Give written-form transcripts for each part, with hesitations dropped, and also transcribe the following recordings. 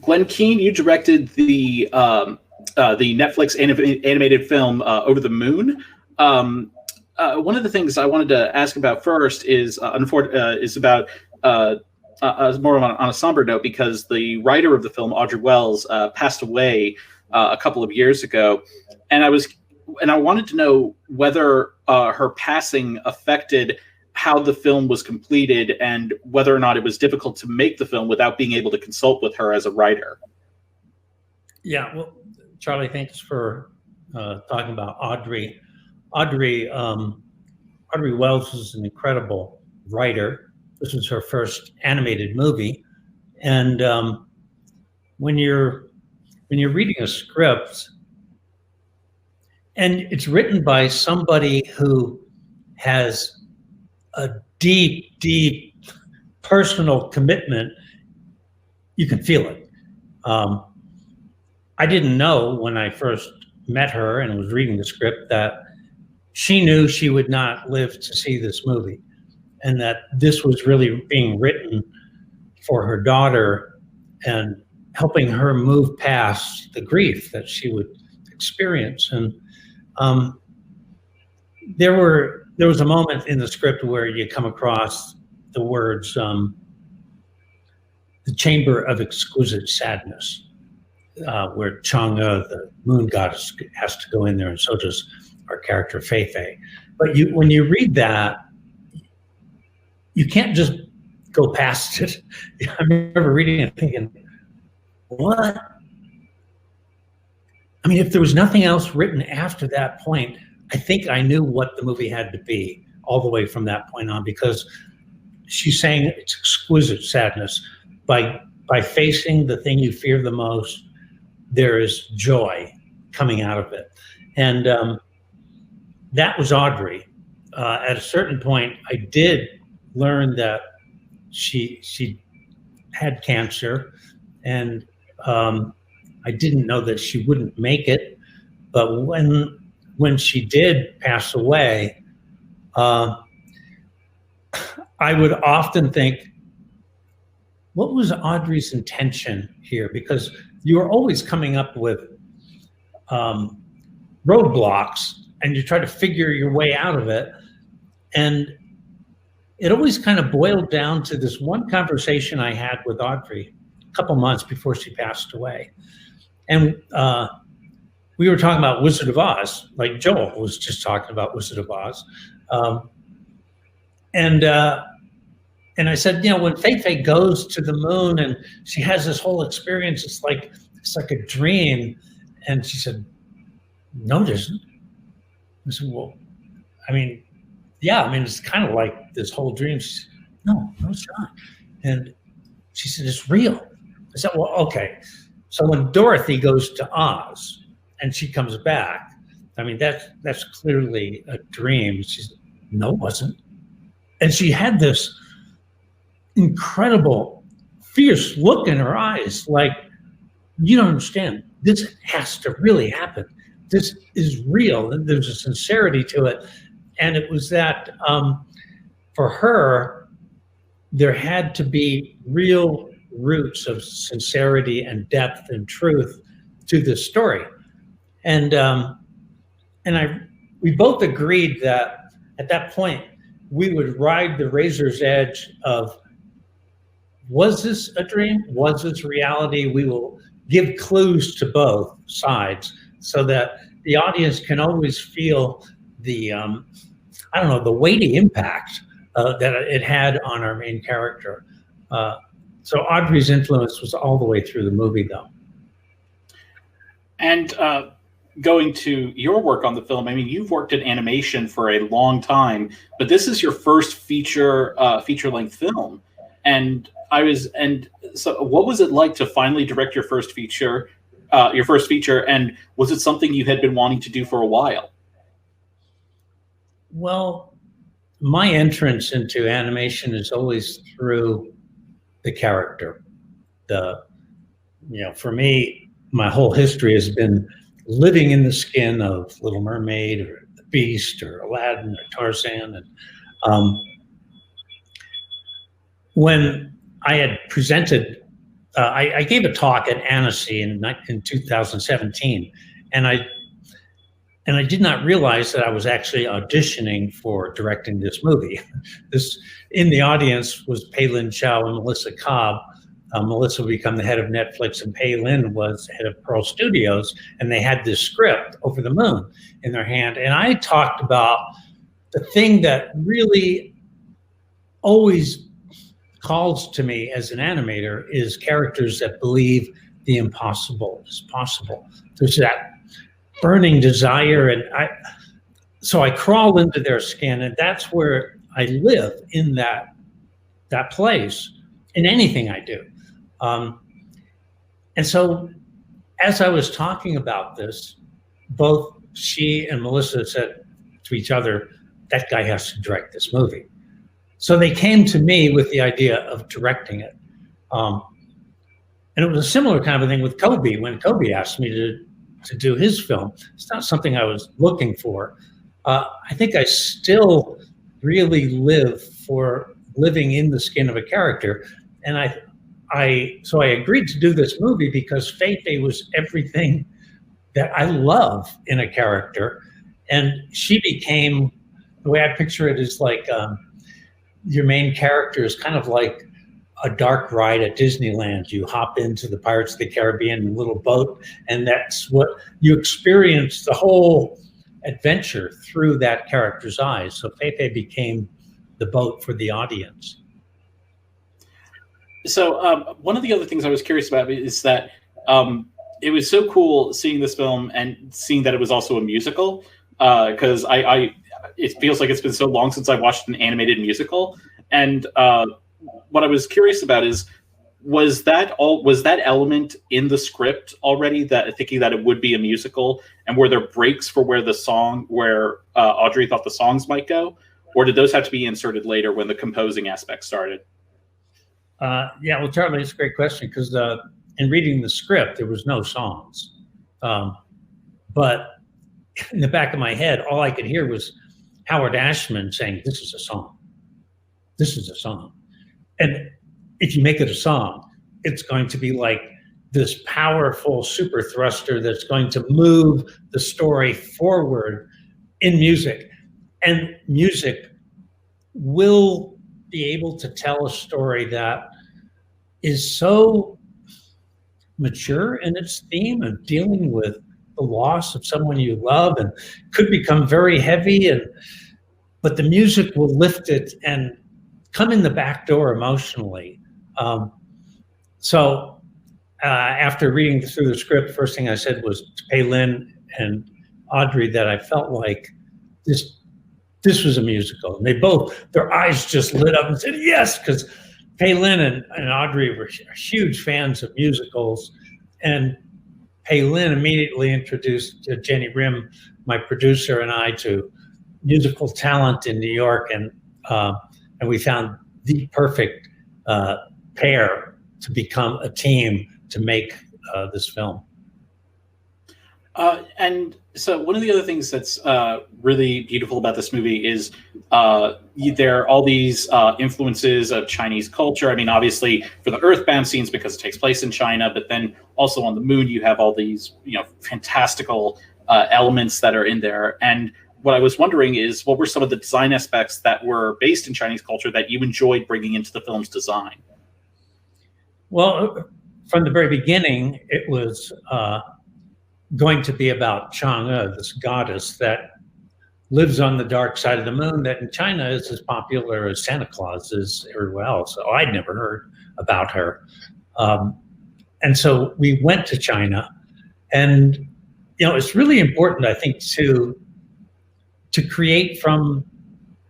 Glen Keane, you directed the Netflix animated film Over the Moon. One of the things I wanted to ask about first is is about more on a somber note, because the writer of the film, Audrey Wells, passed away a couple of years ago, and I wanted to know whether her passing affected how the film was completed and whether or not it was difficult to make the film without being able to consult with her as a writer. Yeah, well, Charlie, thanks for talking about Audrey. Audrey Wells was an incredible writer. This was her first animated movie, and when you're reading a script, and it's written by somebody who has a deep, deep personal commitment, you can feel it. I didn't know when I first met her and was reading the script that she knew she would not live to see this movie, and that this was really being written for her daughter and helping her move past the grief that she would experience. And there was a moment in the script where you come across the words, the chamber of exquisite sadness, where Chang'e, the moon goddess, has to go in there, and so does our character Fei Fei. But when you read that, you can't just go past it. I remember reading it thinking, what? I mean, if there was nothing else written after that point, I think I knew what the movie had to be all the way from that point on, because she's saying it's exquisite sadness. By facing the thing you fear the most, there is joy coming out of it. And that was Audrey. At a certain point, I did learn that she had cancer, and I didn't know that she wouldn't make it. But when she did pass away, I would often think, what was Audrey's intention here? Because you were always coming up with roadblocks, and you try to figure your way out of it. And it always kind of boiled down to this one conversation I had with Audrey a couple months before she passed away. And we were talking about Wizard of Oz, like Joel was just talking about Wizard of Oz. And I said, when Fei Fei goes to the moon and she has this whole experience, it's like a dream. And she said, no, it isn't. I said, well, it's kind of like this whole dream. She said, no, it's not. And she said, it's real. I said, well, okay. So when Dorothy goes to Oz and she comes back, that's clearly a dream. She said, no, it wasn't. And she had this incredible, fierce look in her eyes, like, you don't understand. This has to really happen. This is real. And there's a sincerity to it. And it was that for her, there had to be real roots of sincerity and depth and truth to this story. And we both agreed that at that point, we would ride the razor's edge of, was this a dream? Was this reality? We will give clues to both sides so that the audience can always feel the, the weighty impact that it had on our main character. So Audrey's influence was all the way through the movie, though. And going to your work on the film, you've worked in animation for a long time, but this is your first feature-length film. And so what was it like to finally direct your first feature, and was it something you had been wanting to do for a while? Well, my entrance into animation is always through the character. For me, my whole history has been living in the skin of Little Mermaid or the Beast or Aladdin or Tarzan. And when I had presented I gave a talk at Annecy in 2017, and I did not realize that I was actually auditioning for directing this movie. This in the audience was Pei Lin Chow and Melissa Cobb. Melissa would become the head of Netflix, and Pei Lin was head of Pearl Studios, and they had this script, Over the Moon, in their hand. And I talked about the thing that really always calls to me as an animator is characters that believe the impossible is possible. There's that burning desire, and so I crawl into their skin, and that's where I live, in that place, in anything I do. And so as I was talking about this, both she and Melissa said to each other, that guy has to direct this movie. So they came to me with the idea of directing it. And it was a similar kind of a thing with Kobe, when Kobe asked me to do his film. It's not something I was looking for. I think I still really live for living in the skin of a character. And so I agreed to do this movie because Fei was everything that I love in a character. And she became, the way I picture it is like, your main character is kind of like a dark ride at Disneyland. You hop into the Pirates of the Caribbean little boat, and that's what you experience, the whole adventure through that character's eyes. So Fei became the boat for the audience. So one of the other things I was curious about is that it was so cool seeing this film and seeing that it was also a musical, because it feels like it's been so long since I've watched an animated musical. And what I was curious about is, was that element in the script already, that thinking that it would be a musical, and were there breaks for where Audrey thought the songs might go, or did those have to be inserted later when the composing aspect started? Yeah, well, Charlie, it's a great question, because in reading the script, there was no songs. But in the back of my head, all I could hear was Howard Ashman saying, "This is a song. This is a song." And if you make it a song, it's going to be like this powerful super thruster that's going to move the story forward in music. And music will be able to tell a story that is so mature in its theme of dealing with the loss of someone you love, and could become very heavy, but the music will lift it and come in the back door emotionally. So after reading through the script, first thing I said was to Pei Lin and Audrey that I felt like this was a musical. And their eyes just lit up and said yes, because Pei Lin and Audrey were huge fans of musicals. And Pei Lin immediately introduced Jenny Rim, my producer, and I to musical talent in New York, and we found the perfect pair to become a team to make this film. And so one of the other things that's really beautiful about this movie is there are all these influences of Chinese culture. I mean, obviously for the Earthbound scenes, because it takes place in China, but then also on the moon, you have all these, fantastical elements that are in there. And what I was wondering is, what were some of the design aspects that were based in Chinese culture that you enjoyed bringing into the film's design? Well, from the very beginning, it was going to be about Chang'e, this goddess that lives on the dark side of the moon, that in China is as popular as Santa Claus is everywhere else. So I'd never heard about her. And so we went to China, and it's really important, I think, to create from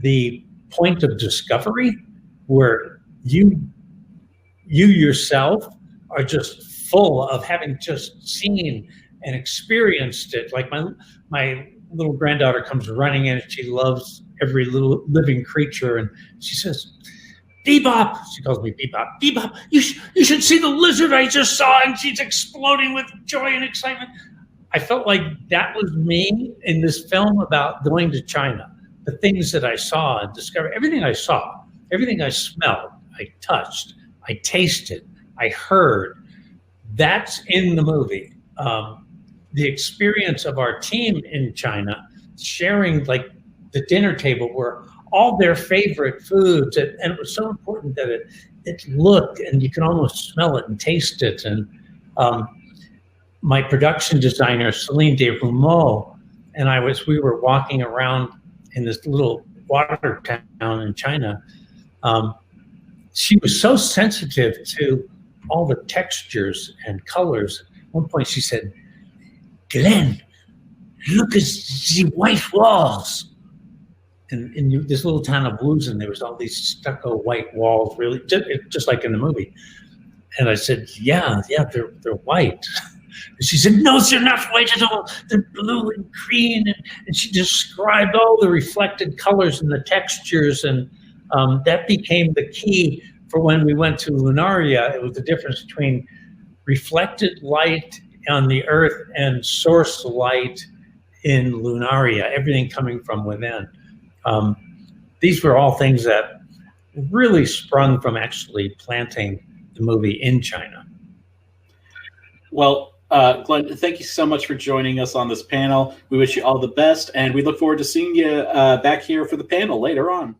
the point of discovery, where you yourself are just full of having just seen and experienced it. Like my little granddaughter comes running in, and she loves every little living creature, and she says, "Bebop," she calls me Bebop, "Bebop, you should see the lizard I just saw," and she's exploding with joy and excitement. I felt like that was me in this film about going to China. The things that I saw and discovered, everything I saw, everything I smelled, I touched, I tasted, I heard that's in the movie. The experience of our team in China, sharing like the dinner table where all their favorite foods, and it was so important that it looked and you can almost smell it and taste it. And my production designer, Celine Desrumeaux, and we were walking around in this little water town in China. She was so sensitive to all the textures and colors. At one point she said, "Glenn, look at the white walls." And in this little town of Wuhan, there was all these stucco white walls, really just like in the movie. And I said, yeah, they're white. And she said, "No, they're not white at all. They're blue and green." And she described all the reflected colors and the textures. And that became the key for when we went to Lunaria. It was the difference between reflected light on the Earth and source light in Lunaria, everything coming from within. These were all things that really sprung from actually planting the movie in China. Well, Glenn, thank you so much for joining us on this panel. We wish you all the best, and we look forward to seeing you back here for the panel later on.